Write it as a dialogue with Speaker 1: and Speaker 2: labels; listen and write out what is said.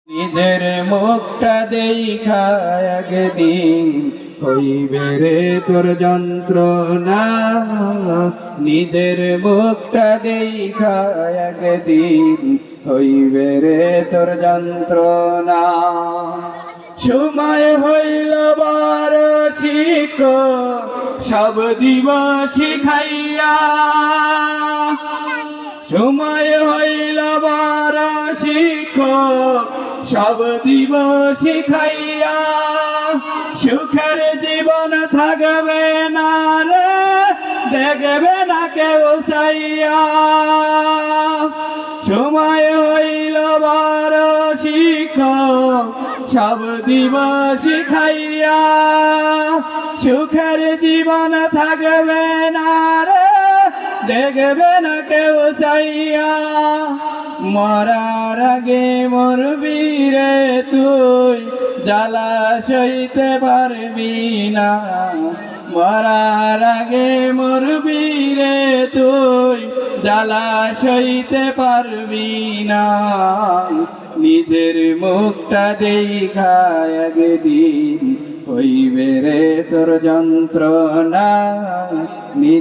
Speaker 1: নিজের মুখটা দেখা একদিন হইবে রে তোর যন্ত্রণা। নিজের মুখটা দেখা একদিন হইবে রে তোর যন্ত্রণা। সময় হইল বারো শিখ সব দিব শিখাইয়া। সময় হইল বারো শিখ সব দিব শিখাইয়া। সুখের জীবন থাকবে না রে, দেখবে না কেউ চাইয়া। সময় হইল বারো শিখ সব দিব শিখাইয়া। সুখের জীবন থাকবে না রে, দেখবে না কেউ চাইয়া। মরার আগে মরবি রে তুই, জ্বালা সইতে পারবি না। মরার আগে মরবি রে তুই, জ্বালা সইতে পারবি না। নিজের মুখটা দেখা একদিন হইবে রে তোর যন্ত্রণা। নিজে